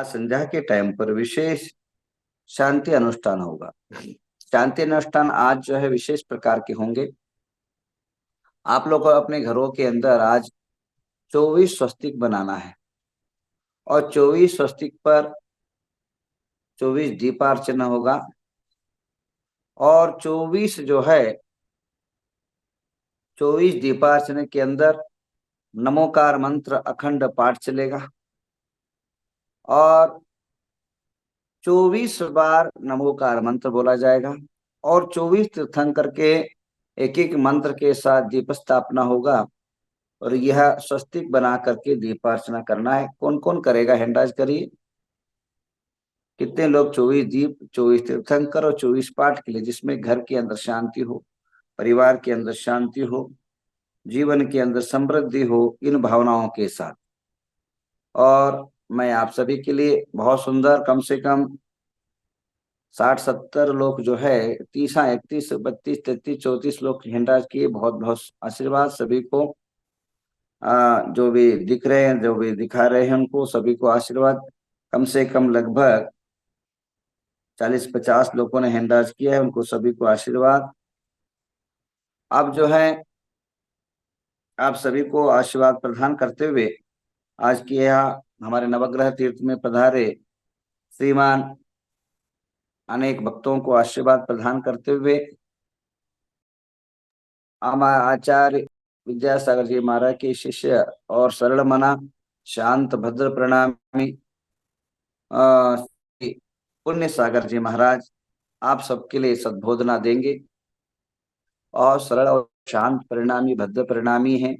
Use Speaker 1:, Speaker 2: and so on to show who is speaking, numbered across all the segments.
Speaker 1: आज संध्या के टाइम पर विशेष शांति अनुष्ठान होगा। शांति अनुष्ठान आज जो है विशेष प्रकार के होंगे। आप लोग को अपने घरों के अंदर आज 24 स्वस्तिक बनाना है और 24 स्वस्तिक पर 24 दीपार्चना होगा और 24 जो है 24 दीपार्चना के अंदर नमोकार मंत्र अखंड पाठ चलेगा और 24 बार नमोकार मंत्र बोला जाएगा और 24 तीर्थंकर के एक एक मंत्र के साथ दीप स्थापना होगा और यह स्वस्तिक बना करके दीपार्चना करना है। कौन कौन करेगा, हैंडराइज करिए। कितने लोग 24 दीप, 24 तीर्थंकर और 24 पाठ के लिए, जिसमें घर के अंदर शांति हो, परिवार के अंदर शांति हो, जीवन के अंदर समृद्धि हो, इन भावनाओं के साथ। और मैं आप सभी के लिए बहुत सुंदर, कम से कम 60-70 लोग जो है 30, 31, 32, 33, 34 लोग हैंडराइज किए। बहुत बहुत आशीर्वाद सभी को। जो भी दिख रहे हैं, जो भी दिखा रहे हैं, उनको सभी को आशीर्वाद। कम से कम लगभग 40-50 लोगों ने हैंडराइज किया है, उनको सभी को आशीर्वाद। अब जो है आप सभी को आशीर्वाद प्रदान करते हुए आज के यहाँ हमारे नवग्रह तीर्थ में पधारे श्रीमान अनेक भक्तों को आशीर्वाद प्रदान करते हुए हमारे आचार्य विद्यासागर जी महाराज के शिष्य और सरल मना शांत भद्र प्रणामी पुण्य सागर जी महाराज आप सबके लिए सद्बोधना देंगे और सरल और शांत परिणामी भद्र परिणामी हैं।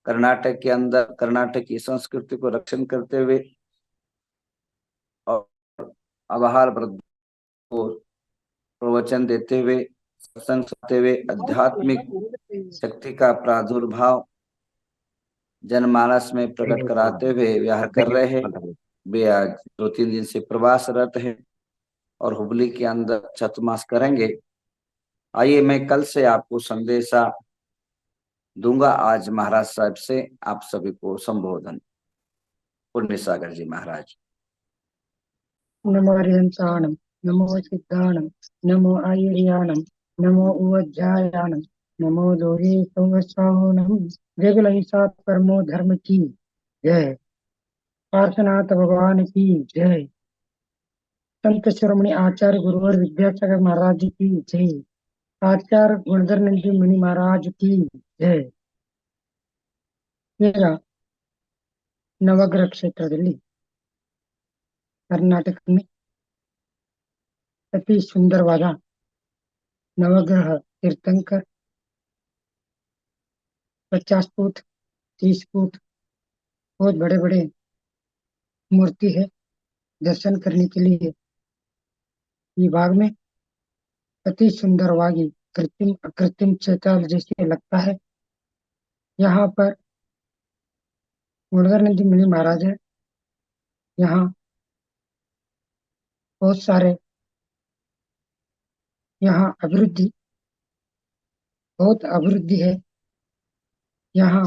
Speaker 1: कर्नाटक के अंदर कर्नाटक की संस्कृति को रक्षण करते हुए और आभार वृद्ध को प्रवचन देते हुए, सत्संग सुनते हुए आध्यात्मिक शक्ति का प्रादुर्भाव जनमानस में प्रकट कराते हुए विहार कर रहे हैं। वे आज 2-3 दिन से प्रवासरत हैं और हुबली के अंदर चतुर्मास करेंगे। आइए मैं कल से आपको संदेशा दूंगा। आज महाराज साहब से आप सभी को संबोधन। पुण्य सागर जी महाराज।
Speaker 2: नमो हरिहंसाणम, नमो सिद्धाणम, नमो आयुर्याणम, नमो उवज्जायाणम, नमो दोहे संवत्सराणम। जगलहिसात परमो धर्म की जय। पार्श्वनाथ भगवान की जय। संत शिरोमणि आचार्य गुरुवर विद्यासागर महाराज की जय। आचार्य गुणधर नंदी मुनि महाराज की जय। ಈಗ ನವಗ್ರಹ ಕ್ಷೇತ್ರದಲ್ಲಿ ಕರ್ನಾಟಕದಲ್ಲಿ ಅತಿ ಸುಂದರವಾದ नवग्रह तीर्थंकर 50 फुट 30 फुट बहुत बड़े बड़े मूर्ति है। दर्शन करने के लिए विभाग में अति सुंदरವಾಗಿ कृत्रिम अकृत्रिम चैताल जैसे लगता है। यहाँ पर गुणधर नंदी मुनि महाराज है। यहाँ बहुत सारे यहाँ अभिवृद्धि बहुत अभिवृद्धि है। यहाँ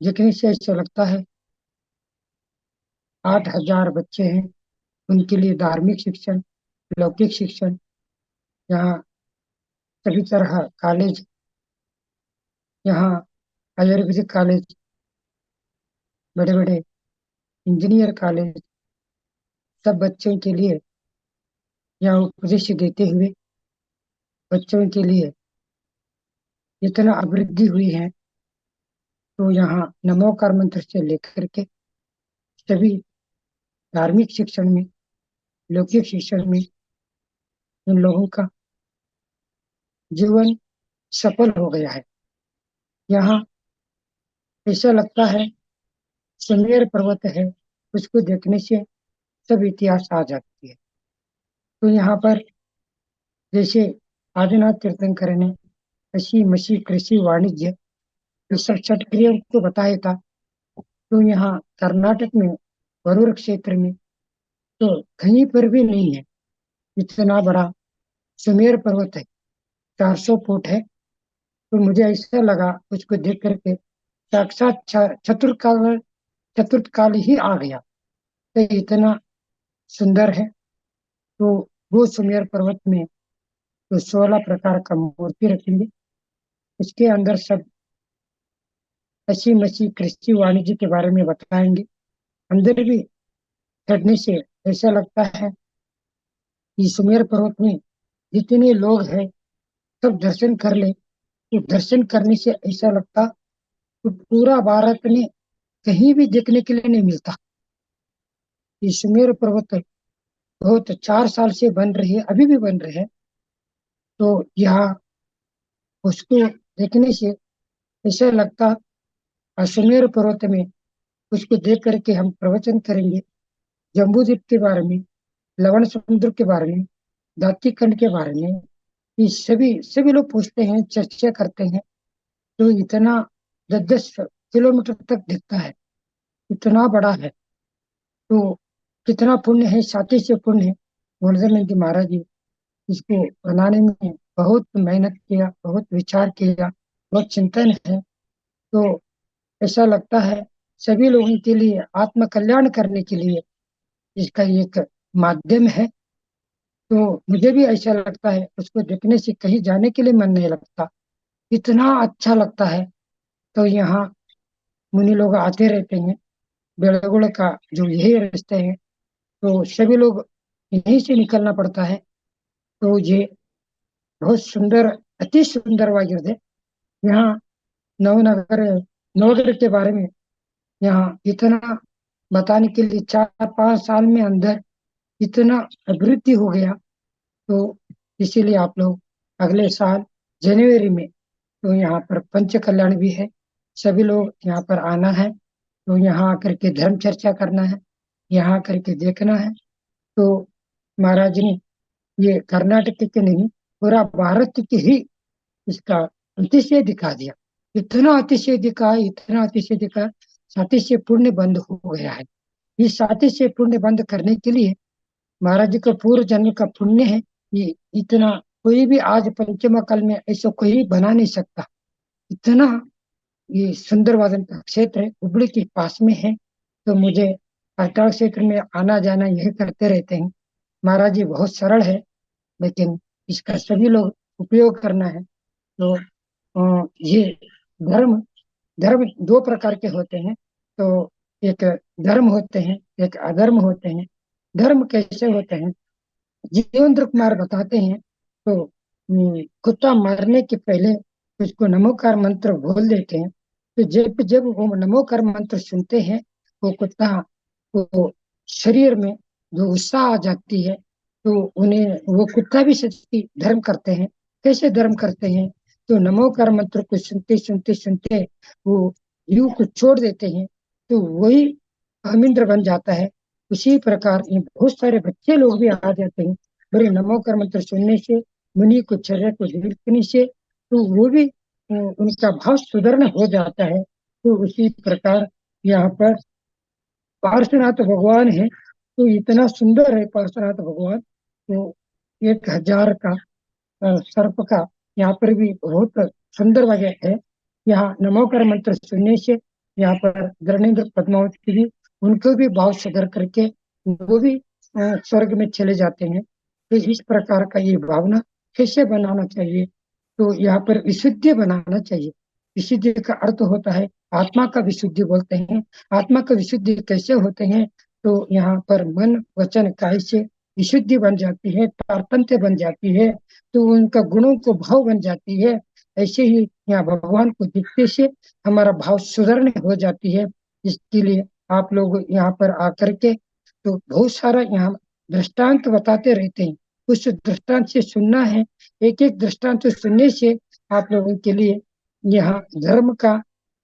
Speaker 2: देखने से ऐसा लगता है 8,000 बच्चे हैं। उनके लिए धार्मिक शिक्षण, लौकिक शिक्षण, यहाँ सभी तरह कॉलेज, यहाँ आयुर्वेदिक कॉलेज, बड़े बड़े इंजीनियर कॉलेज, सब बच्चों के लिए यहाँ उपदेश देते हुए बच्चों के लिए इतना अभिवृद्धि हुई है। तो यहाँ नमोकार मंत्र से लेकर के सभी धार्मिक शिक्षण में, लौकिक शिक्षण में इन लोगों का जीवन सफल हो गया है। यहाँ ऐसा लगता है सुमेर पर्वत है, उसको देखने से सब इतिहास आ जाती है। तो यहाँ पर जैसे आदिनाथ तीर्थंकर ने कृषि, मसी, कृषि, वाणिज्य ये सब 6 क्रियाओं को बताया था। तो यहाँ कर्नाटक में वरुण क्षेत्र में तो कहीं पर भी नहीं है। इतना बड़ा सुमेर पर्वत है, 400 फुट है। तो मुझे ऐसा लगा उसको देख करके साक्षात चतुर्थ काल ही आ गया। तो इतना सुंदर है। तो वो सुमेर पर्वत में तो 16 प्रकार का मूर्ति रखेंगे। उसके अंदर सब हंसी मसी कृषि वाणिज्य के बारे में बताएंगे। अंदर भी चढ़ने से ऐसा लगता है कि सुमेर पर्वत में जितने लोग हैं सब दर्शन कर ले। तो दर्शन करने से ऐसा लगता कि पूरा भारत में कहीं भी देखने के लिए नहीं मिलता। ये सुमेर पर्वत बहुत 4 साल से बन रही है, अभी भी बन रहे हैं। तो यहाँ उसको देखने से ऐसा लगता, सुमेर पर्वत में उसको देख करके हम प्रवचन करेंगे जम्बू द्वीप के बारे में, लवण समुद्र के बारे में, दाती खंड के बारे में। ये सभी सभी लोग पूछते हैं, चर्चा करते हैं। तो इतना 10-10 किलोमीटर तक दिखता है, इतना बड़ा है। तो कितना पुण्य है, साथी से पुण्य है। गोवर्धन जी महाराज जी इसको बनाने में बहुत मेहनत किया, बहुत विचार किया, बहुत चिंतन है। तो ऐसा लगता है सभी लोगों के लिए आत्म कल्याण करने के लिए इसका एक माध्यम है। तो मुझे भी ऐसा लगता है, उसको देखने से कहीं जाने के लिए मन नहीं लगता, इतना अच्छा लगता है। तो यहाँ मुनि लोग आते रहते हैं, बेलगुड़ का जो यही रास्ते हैं, तो सभी लोग यहीं से निकलना पड़ता है। तो ये बहुत सुंदर, अति सुंदर वायुर्द है। यहाँ नवनगर नवनगर के बारे में यहाँ इतना बताने के लिए 4-5 साल में अंदर इतना अभिवृद्धि हो गया। तो इसीलिए आप लोग अगले साल जनवरी में तो यहाँ पर पंच कल्याण भी है। सभी लोग यहाँ पर आना है। तो यहाँ आकर के धर्म चर्चा करना है, यहाँ आकर के देखना है। तो महाराज ने ये कर्नाटक के नहीं, पूरा भारत के ही इसका अतिशय दिखा दिया। इतना अतिशय दिखा, इतना अतिशय दिखा, साथी से पुण्य बंद हो गया है। इस साथी से पुण्य बंद करने के लिए महाराज जी का पूर्व जन्म का पुण्य है। ये इतना कोई भी आज पंचम काल में ऐसा कोई बना नहीं सकता। इतना ये सुंदर वादन का क्षेत्र है, हुबली के पास में है। तो मुझे कर्नाटक क्षेत्र में आना जाना यही करते रहते हैं। महाराज जी बहुत सरल है, लेकिन इसका सभी लोग उपयोग करना है। तो ये धर्म धर्म दो प्रकार के होते हैं। तो एक धर्म होते हैं, एक अधर्म होते हैं। धर्म कैसे होते हैं, जीवेंद्र कुमार बताते हैं। तो कुत्ता मारने के पहले उसको नमोकार मंत्र बोल देते हैं। तो जब जब वो नमोकार मंत्र सुनते हैं, वो कुत्ता वो शरीर में जो उत्साह आ जाती है। तो उन्हें वो कुत्ता भी सच्ची धर्म करते हैं। कैसे धर्म करते हैं, तो नमोकार मंत्र को सुनते सुनते सुनते वो जीव को छोड़ देते हैं। तो वही अमिंद्र बन जाता है। उसी प्रकार ये बहुत सारे बच्चे लोग भी आ जाते हैं बड़े नमोकार मंत्र सुनने से, मुनि को चर्या को देखने से। तो वो भी उनका भाव सुधरण हो जाता है। तो उसी प्रकार यहाँ पर पार्श्वनाथ भगवान है। तो इतना सुंदर है पार्श्वनाथ भगवान। तो 1000 का सर्प का यहाँ पर भी बहुत सुंदर वजह है। यहाँ नमोकार मंत्र सुनने से यहाँ पर धर्मेंद्र पद्मावती भी, उनको भी भाव सुधर करके वो भी स्वर्ग में चले जाते हैं। तो इस प्रकार का ये भावना कैसे बनाना चाहिए, तो यहाँ पर विशुद्धि बनाना चाहिए। विशुद्धि का अर्थ होता है आत्मा का विशुद्धि बोलते हैं। आत्मा का विशुद्धि कैसे होते हैं, तो यहाँ पर मन वचन काय से विशुद्धि बन जाती है, तारतंत्र बन जाती है। तो उनका गुणों को भाव बन जाती है। ऐसे ही यहाँ भगवान को दिखते से हमारा भाव सुधरने हो जाती है। इसके लिए आप लोग यहाँ पर आकर के तो बहुत सारा यहाँ दृष्टांत बताते रहते हैं। उस दृष्टांत से सुनना है, एक एक दृष्टांत सुनने से आप लोगों के लिए यहाँ धर्म का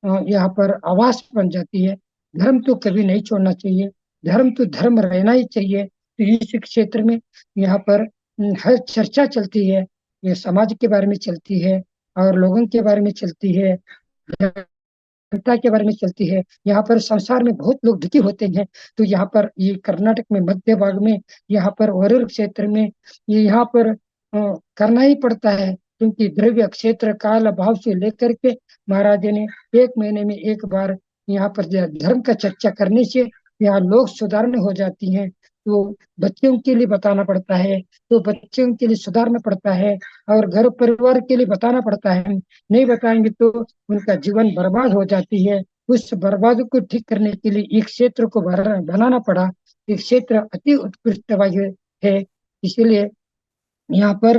Speaker 2: यहाँ पर आवास बन जाती है। धर्म तो कभी नहीं छोड़ना चाहिए, धर्म तो धर्म रहना ही चाहिए। तो इस क्षेत्र में यहाँ पर हर चर्चा चलती है, ये समाज के बारे में चलती है और लोगों के बारे में चलती है, जनता के बारे में चलती है। यहाँ पर संसार में बहुत लोग दुखी होते हैं। तो यहाँ पर ये कर्नाटक में मध्य भाग में यहाँ पर वरुण क्षेत्र में ये यहाँ पर करना ही पड़ता है, क्योंकि द्रव्य क्षेत्र काल भाव से लेकर के महाराज ने 1 महीने में एक बार यहाँ पर धर्म का चर्चा करने से यहाँ लोग सुधारने हो जाती हैं, तो बच्चों के लिए बताना पड़ता है, तो बच्चों के लिए सुधारना पड़ता है, और घर परिवार के लिए बताना पड़ता है। नहीं बताएंगे तो उनका जीवन बर्बाद हो जाती है। उस बर्बादी को ठीक करने के लिए एक क्षेत्र को बनाना पड़ा। एक क्षेत्र अति उत्कृष्ट वायु है, इसीलिए यहाँ पर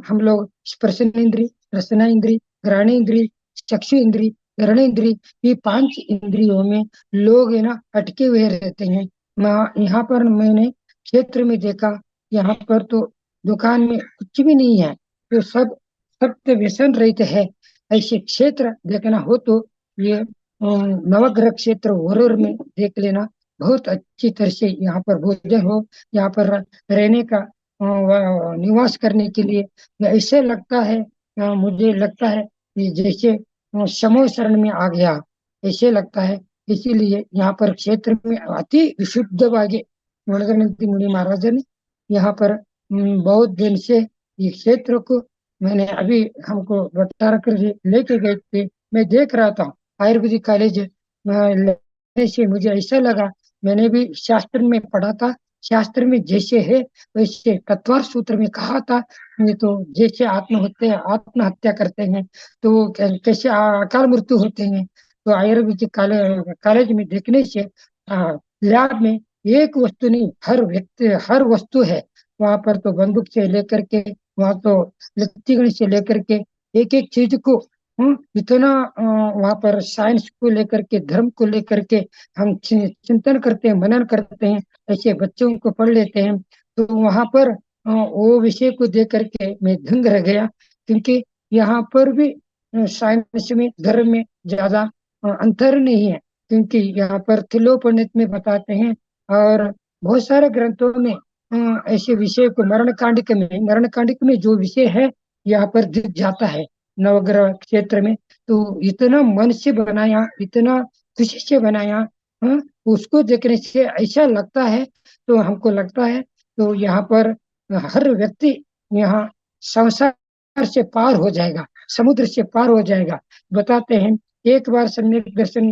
Speaker 2: हम लोग स्पर्शन इंद्री, रसना इंद्री, घ्राण इंद्री, चक्षु इंद्री, कर्ण इंद्री, ये 5 इंद्रियों में लोग है ना अटके हुए रहते हैं। यहाँ पर मैंने क्षेत्र में देखा, यहाँ पर तो दुकान में कुछ भी नहीं है, तो सब सत्य व्यसन रहित है। ऐसे क्षेत्र देखना हो तो ये नवग्रह क्षेत्र वरुर में देख लेना। बहुत अच्छी तरह से यहाँ पर भोजन हो, यहाँ पर रहने का निवास करने के लिए ऐसे लगता है, मुझे लगता है कि जैसे समूह शरण में आ गया, ऐसे लगता है। इसीलिए यहाँ पर क्षेत्र में अति विशुद्ध वागे गणगणपति मुनि महाराज ने यहाँ पर बहुत दिन से ये क्षेत्र को, मैंने अभी हमको बता कर लेके गए थे, मैं देख रहा था आयुर्वेदिक कॉलेज लेने से मुझे ऐसा लगा, मैंने भी शास्त्र में पढ़ा था, शास्त्र में जैसे है वैसे तत्वार सूत्र में कहा था। ये तो जैसे आत्महत्या करते हैं तो वो कैसे अकाल मृत्यु होते हैं, तो आयुर्वेदिक कॉलेज में देखने से लैब में एक वस्तु नहीं, हर व्यक्ति हर वस्तु है वहां पर, तो बंदूक से लेकर के वहां तो लत्तीगढ़ से लेकर के एक एक चीज को इतना वहां पर साइंस को लेकर के, धर्म को लेकर के हम चिंतन करते हैं, मनन करते हैं, ऐसे बच्चों को पढ़ लेते हैं। तो वहां पर वो विषय को देख करके मैं दंग रह गया, क्योंकि यहाँ पर भी साइंस में धर्म में ज्यादा अंतर नहीं है, क्योंकि यहाँ पर थिलोपनित में बताते हैं, और बहुत सारे ग्रंथों में ऐसे विषय को मरण कांडिक में जो विषय है यहाँ पर दिख जाता है नवग्रह क्षेत्र में। तो इतना मन से बनाया, इतना खुशी से बनाया, हाँ, उसको देखने से ऐसा लगता है, तो हमको लगता है तो यहाँ पर हर व्यक्ति यहाँ संसार से पार हो जाएगा, समुद्र से पार हो जाएगा। बताते हैं एक बार सम्यक दर्शन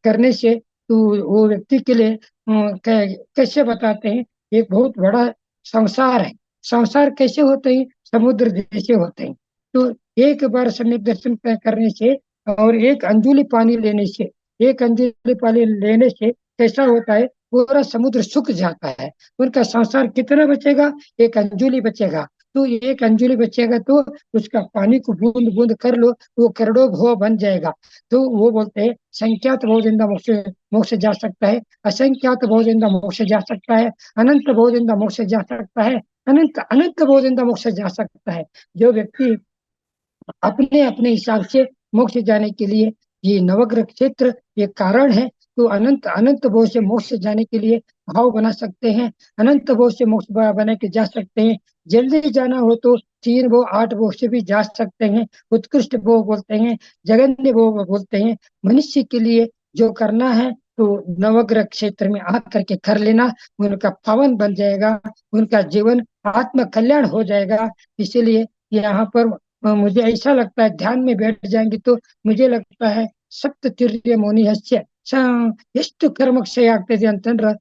Speaker 2: करने से तो वो व्यक्ति के लिए कैसे बताते हैं, एक बहुत बड़ा संसार है। संसार कैसे होते हैं, समुद्र जैसे होते हैं। तो एक बार सम्यक दर्शन करने से और एक अंजुलि पानी लेने से, एक अंजुलि पानी लेने से कैसा होता है, पूरा समुद्र सूख जाता है। उनका संसार कितना बचेगा, एक अंजुलि बचेगा। तो एक अंजुलि बचेगा तो उसका पानी को बूंद बूंद कर लो, वो करोड़ों भव बन जाएगा। तो वो बोलते हैं संख्यात भवजिंदा मोक्ष मोक्ष जा सकता है, असंख्यात भवजिंदा मोक्ष जा सकता है, अनंत भवजिंदा मोक्ष जा सकता है, अनंत अनंत भवजिंदा मोक्ष जा सकता है। जो व्यक्ति अपने अपने हिसाब से मोक्ष जाने के लिए, ये नवग्रह क्षेत्र ये कारण है, तो अनंत अनंत भव से मोक्ष जाने के लिए भाव बना सकते हैं, अनंत भव से मोक्ष बना के जा सकते हैं। जल्दी जाना हो तो 3 भव 8 भव से भी जा सकते हैं। उत्कृष्ट भव बोलते हैं, जगन्य भव बोलते हैं। मनुष्य के लिए जो करना है तो नवग्रह क्षेत्र में आ करके कर लेना, उनका पावन बन जाएगा, उनका जीवन आत्म कल्याण हो जाएगा। इसीलिए यहाँ पर मुझे ऐसा लगता है, ध्यान में बैठ जाएंगे तो मुझे लगता है सप्त तीर्य मौनि हस्य ಎಷ್ಟು कर्मक्षय ಆಗ್ತದೆ ಅಂತಂದ್ರೆ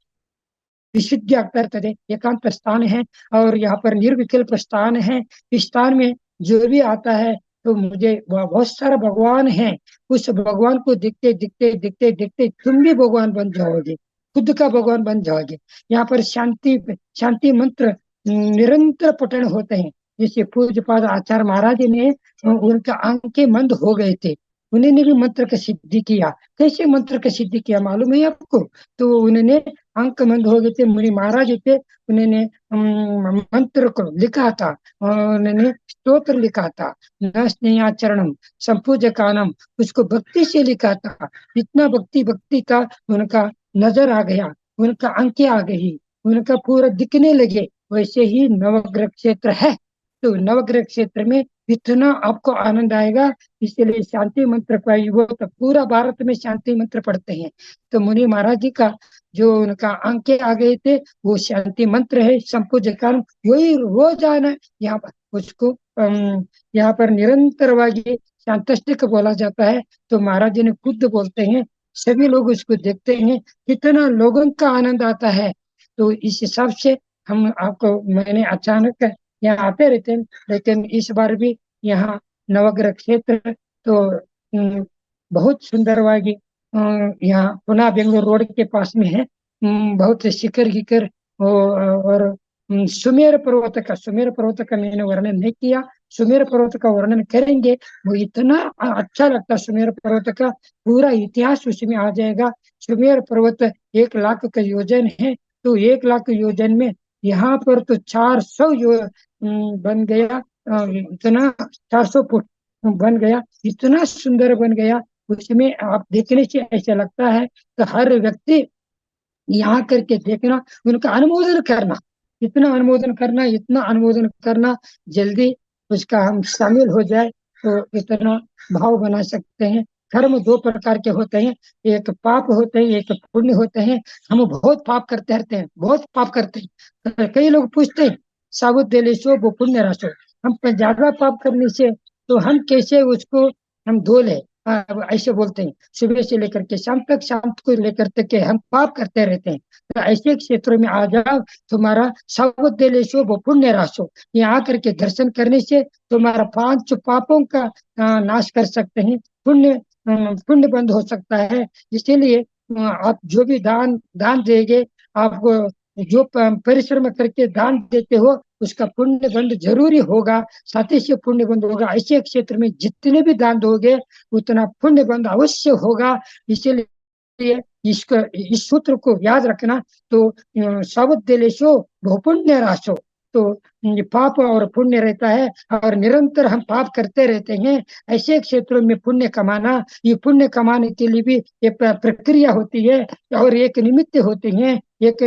Speaker 2: विशुद्धि ಆಗ್ತಾ इರ್ತದೆ, एकांत स्थान है और यहाँ पर निर्विकल्प स्थान है। इस स्थान में जो भी आता है तो मुझे बहुत सारा भगवान है, उस भगवान को दिखते दिखते दिखते दिखते तुम भी भगवान बन जाओगे, खुद का भगवान बन जाओगे। यहाँ पर शांति शांति मंत्र निरंतर पठन होते हैं। जैसे पूज्यपाद आचार्य महाराज ने उनका आंखें मंद हो गए थे, उन्होंने भी मंत्र का सिद्धि किया। कैसे मंत्र का सिद्धि किया मालूम है आपको? तो उन्होंने अंक मंद हो गए थे, मुनि महाराज थे, उन्होंने मंत्र को लिखा था, उन्होंने स्तोत्र लिखा था, न स्नेहाचरणम संपूज कानम, उसको भक्ति से लिखा था। इतना भक्ति भक्ति का उनका नजर आ गया, उनका अंकें आ गई, उनका पूरा दिखने लगे। वैसे ही नवग्रह क्षेत्र है, तो नवग्रह क्षेत्र में इतना आपको आनंद आएगा। इसलिए शांति मंत्र का वो तो पूरा भारत में शांति मंत्र पढ़ते हैं, तो मुनि महाराज जी का जो उनका अंके आ गए थे वो शांति मंत्र है, संपूज कानम, वही रोज आना यहाँ पर उसको यहाँ पर निरंतरವಾಗಿ शांतष्टिक बोला जाता है। तो महाराज जी ने खुद बोलते हैं सभी लोग उसको देखते हैं, कितना लोगों का आनंद आता है। तो इस हिसाब से हम आपको, मैंने अचानक यहाँ आते रहते हैं, लेकिन इस बार भी यहाँ नवग्रह क्षेत्र तो बहुत सुंदरವಾಗಿ यहाँ पुनः बेंगलोर रोड के पास में है। बहुत से शिखर गिकर और सुमेर पर्वत का मैंने वर्णन नहीं किया। सुमेर पर्वत का वर्णन करेंगे, वो इतना अच्छा लगता है। सुमेर पर्वत का पूरा इतिहास उसमें आ जाएगा। सुमेर पर्वत 1 लाख का योजन है, तो 1 लाख योजन में यहाँ पर तो 400 बन गया। इतना 400 फुट बन गया, इतना सुंदर बन गया। उसमें आप देखने से ऐसा लगता है तो हर व्यक्ति यहाँ करके देखना, उनका अनुमोदन करना, इतना अनुमोदन करना, जल्दी उसका हम शामिल हो जाए तो इतना भाव बना सकते हैं। कर्म 2 प्रकार के होते हैं, एक पाप होते हैं, एक पुण्य होते हैं। हम बहुत पाप करते रहते हैं, बहुत पाप करते हैं। कई लोग पूछते हैं साबुत देलेशो वो पुण्य राशो, हम ज्यादा पाप करने से तो हम कैसे उसको हम धो ले, ऐसे बोलते हैं। सुबह से लेकर के शाम तक, शाम को लेकर तक के हम पाप करते रहते हैं। तो ऐसे क्षेत्रों में आ जाओ, तुम्हारा साबुत देलेशो वो पुण्य राशो, यहाँ करके दर्शन करने से तुम्हारा 5 पापों का नाश कर सकते हैं। पुण्य बंद हो सकता है। इसीलिए आप जो भी दान दान देंगे, आप जो परिश्रम करके दान देते हो, उसका पुण्य बंद जरूरी होगा, साथ से पुण्य बंद होगा। ऐसे क्षेत्र में जितने भी दान दोगे, उतना पुण्य बंद अवश्य होगा। इसीलिए इसको, इस सूत्र को याद रखना। तो सावध देलेशो बहुपुण्य राशो, तो ये पाप और पुण्य रहता है, और निरंतर हम पाप करते रहते हैं। ऐसे क्षेत्रों में पुण्य कमाना, ये पुण्य कमाने के लिए भी एक प्रक्रिया होती है, और एक निमित्त होते हैं। एक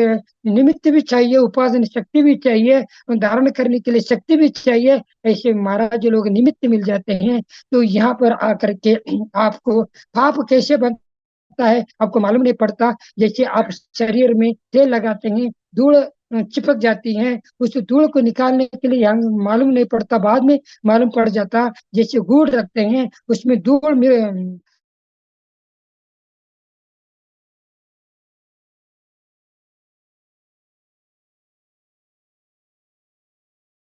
Speaker 2: निमित्त भी चाहिए, उपासना शक्ति भी चाहिए, धारण करने के लिए शक्ति भी चाहिए। ऐसे महाराज लोग निमित्त मिल जाते हैं। तो यहाँ पर आकर के आपको पाप कैसे बनता है आपको मालूम नहीं पड़ता। जैसे आप शरीर में तेल लगाते हैं, धूल चिपक जाती है, उस धूल को निकालने के लिए यहाँ मालूम नहीं पड़ता, बाद में मालूम पड़ जाता। जैसे गुड़ रखते हैं, उसमें धूल